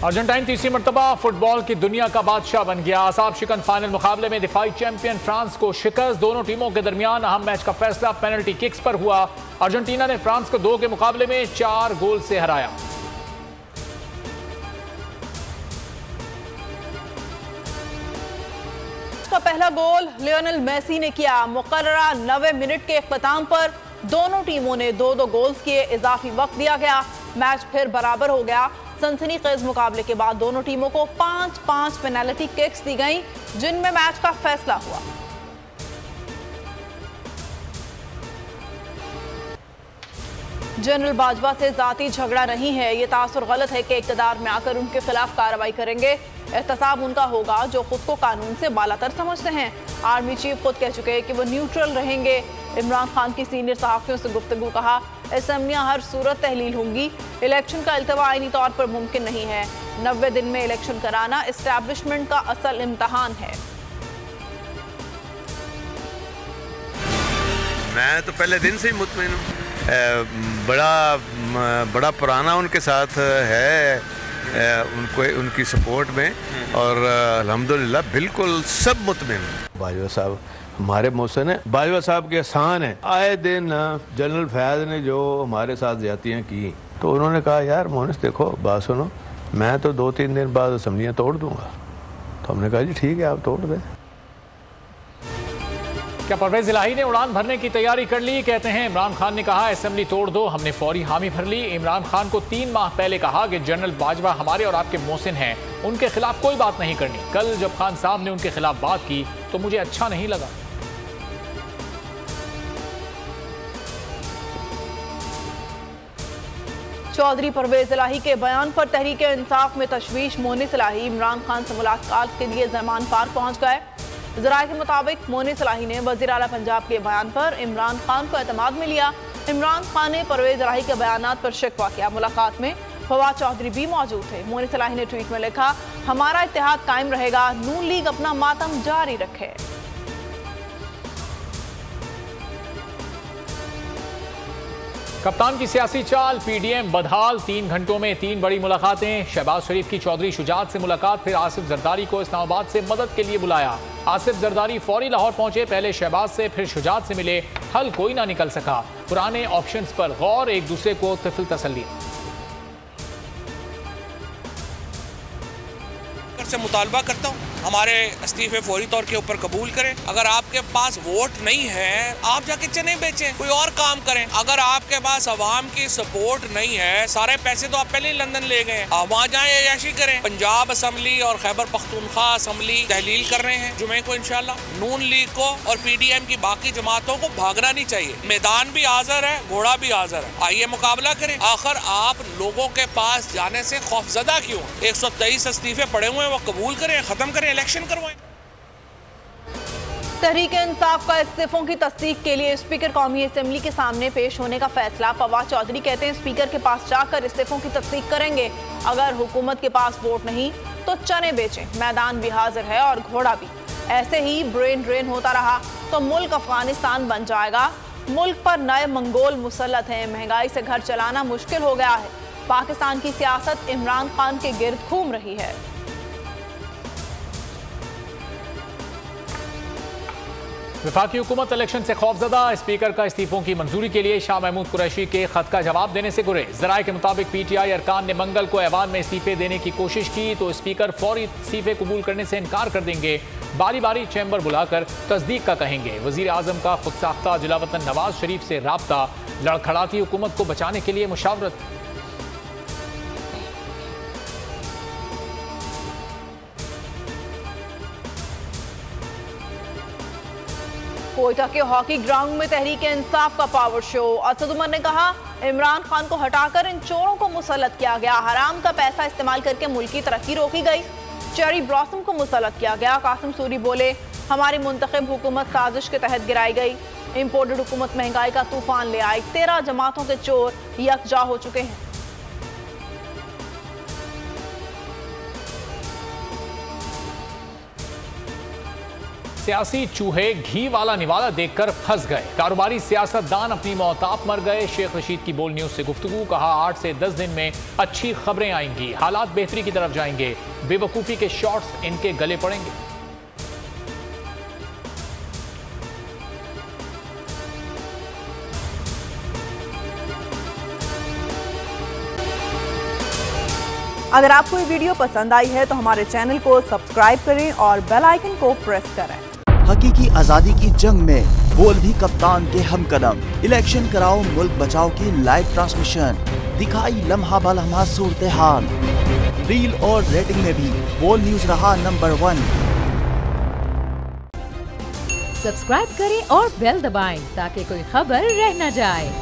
Argentine तीसरी मरतबा football की दुनिया का बादशाह बन गया। असाब शिकन फाइनल मुकाबले में दिफाई चैंपियन फ्रांस को शिकस्त। दोनों टीमों के दरमियान अहम मैच का फैसला पेनल्टी किक्स पर हुआ। अर्जेंटीना ने फ्रांस को 2 के मुकाबले में 4 गोल से हराया। का पहला गोल लियोनेल मेसी ने किया। मुकर्ररा 90 मिनट के इख्तिताम पर दोनों टीमों ने 2-2 गोल्स किए। इजाफी वक्त दिया गया, मैच फिर बराबर हो गया। सनसनीखेज मुकाबले के बाद दोनों टीमों को 5-5 पेनल्टी किक्स दी गई, जिनमें मैच का फैसला हुआ। जनरल बाजवा से जाती झगड़ा नहीं है, ये तासुर गलत है कि इक़्तिदार में आकर उनके खिलाफ कार्रवाई करेंगे। एहतसाब उनका होगा जो खुद को कानून से बालातर समझते हैं। आर्मी चीफ खुद कह चुके हैं कि वो न्यूट्रल रहेंगे। इमरान खान की सीनियर सहाफ़ियों से गुफ्तगू, कहा असेंबलियां हर सूरत तहलील होंगी। इलेक्शन का अल्तवा आईनी तौर पर मुमकिन नहीं है। 90 दिन में इलेक्शन कराना इस्टेब्लिशमेंट का असल इम्तहान है। मैं तो पहले दिन से ही मुतमिन हूँ। बड़ा पुराना उनके साथ है, उनको उनकी सपोर्ट में, और अल्हम्दुलिल्लाह बिल्कुल सब मुतमिन। बाजवा साहब हमारे मोहसिन है, बाजवा साहब के एहसान है। आए दिन जनरल फैज़ ने जो हमारे साथ ज़्यादतियाँ की, तो उन्होंने कहा यार मोहनिस देखो बात सुनो, मैं तो 2-3 दिन बाद असम्बलियाँ तोड़ दूंगा। तो हमने कहा जी ठीक है, आप तोड़ दें। क्या परवेज इलाही ने उड़ान भरने की तैयारी कर ली? कहते हैं इमरान खान ने कहा असेंबली तोड़ दो, हमने फौरी हामी भर ली। इमरान खान को 3 माह पहले कहा कि जनरल बाजवा हमारे और आपके मोहसिन हैं, उनके खिलाफ कोई बात नहीं करनी। कल जब खान साहब ने उनके खिलाफ बात की तो मुझे अच्छा नहीं लगा। चौधरी परवेज इलाही के बयान पर तहरीक इंसाफ में तशवीश। मोहनिस इलाही इमरान खान से मुलाकात के लिए ज़मान पार्क पहुंच गए। ज़राए के मुताबिक मोहनिस इलाही ने वज़ीर आला पंजाब के बयान पर इमरान खान को एतमाद में लिया। इमरान खान ने परवेज इलाही के बयानात पर शिकवा किया। मुलाकात में फवाद चौधरी भी मौजूद थे। मोहनिस इलाही ने ट्वीट में लिखा, हमारा इत्तेहाद कायम रहेगा, नून लीग अपना मातम जारी रखे। कप्तान की सियासी चाल, पीडीएम बदहाल। 3 घंटों में 3 बड़ी मुलाकातें। शहबाज शरीफ की चौधरी शुजात से मुलाकात, फिर आसिफ जरदारी को इस्लामाबाद से मदद के लिए बुलाया। आसिफ जरदारी फौरी लाहौर पहुंचे, पहले शहबाज से फिर शुजात से मिले। हल कोई ना निकल सका। पुराने ऑप्शंस पर गौर, एक दूसरे को तिफल तसल्ली। से मुतालबा करता हूँ हमारे इस्तीफे फौरी तौर के ऊपर कबूल करें। अगर आपके पास वोट नहीं है, आप जाके चने बेचें, कोई और काम करें। अगर आपके पास अवाम की सपोर्ट नहीं है, सारे पैसे तो आप पहले ही लंदन ले गए, आप वहाँ जाए अयाशी करें। पंजाब असम्बली और खैबर पख्तूनख्वा असम्बली तहलील कर रहे हैं जुमे को इंशाल्लाह। नून लीग को और पीडीएम की बाकी जमातों को भागना नहीं चाहिए। मैदान भी हाजिर है, घोड़ा भी हाजिर है, आइए मुकाबला करें। आखिर आप लोगों के पास जाने से खौफजदा क्यों? 123 इस्तीफे पड़े हुए हैं, वो कबूल करें, खत्म करें, इलेक्शन करवाएं। तहरीक इंसाफ का इस्तीफों की तस्दीक के लिए स्पीकर कौमी असेंबली के सामने पेश होने का फैसला। फवाद चौधरी कहते हैं स्पीकर के पास जाकर इस्तीफों की तस्दीक करेंगे। अगर हुकूमत के पास वोट नहीं तो चने बेचें, मैदान भी हाजिर है और घोड़ा भी। ऐसे ही ब्रेन ड्रेन होता रहा तो मुल्क अफगानिस्तान बन जाएगा। मुल्क पर नए मंगोल मुसल्लत हैं, महंगाई से घर चलाना मुश्किल हो गया है। पाकिस्तान की सियासत इमरान खान के गिर्द घूम रही है। वफाकी हुकूमत इलेक्शन से खौफजदा। स्पीकर का इस्तीफों की मंजूरी के लिए शाह महमूद कुरैशी के खत का जवाब देने से गुरेज। ज़राए के मुताबिक पीटीआई अरकान ने मंगल को ऐवान में इस्तीफे देने की कोशिश की तो स्पीकर फौरी इस्तीफे कबूल करने से इनकार कर देंगे। बारी बारी चैम्बर बुलाकर तस्दीक का कहेंगे। वज़ीर आज़म का खुद साख्ता जिलावतन नवाज शरीफ से राब्ता। लड़खड़ाती हुकूमत को बचाने के लिए मुशावरत। कोयटा के हॉकी ग्राउंड में तहरीक इंसाफ का पावर शो। असद उमर ने कहा इमरान खान को हटाकर इन चोरों को मुसल्लत किया गया। हराम का पैसा इस्तेमाल करके मुल्क की तरक्की रोकी गई। चेरी ब्लॉसम को मुसल्लत किया गया। कासिम सूरी बोले हमारी मुंतखब हुकूमत साजिश के तहत गिराई गई। इम्पोर्टेड हुकूमत महंगाई का तूफान ले आई। 13 जमातों के चोर यकजा हो चुके हैं। सियासी चूहे घी वाला निवाला देखकर फंस गए। कारोबारी सियासतदान अपनी मौताप मर गए। शेख रशीद की बोल न्यूज से गुफ्तगू, कहा 8 से 10 दिन में अच्छी खबरें आएंगी, हालात बेहतरी की तरफ जाएंगे, बेवकूफी के शॉट्स इनके गले पड़ेंगे। अगर आपको ये वीडियो पसंद आई है तो हमारे चैनल को सब्सक्राइब करें और बेल आइकन को प्रेस करें। हकीकी आजादी की जंग में बोल भी कप्तान के हम कदम। इलेक्शन कराओ मुल्क बचाओ की लाइव ट्रांसमिशन, दिखाई लम्हा बलम्हा सूरत हाल। रील और रेटिंग में भी बोल न्यूज रहा नंबर 1। सब्सक्राइब करें और बेल दबाएं ताकि कोई खबर रह न जाए।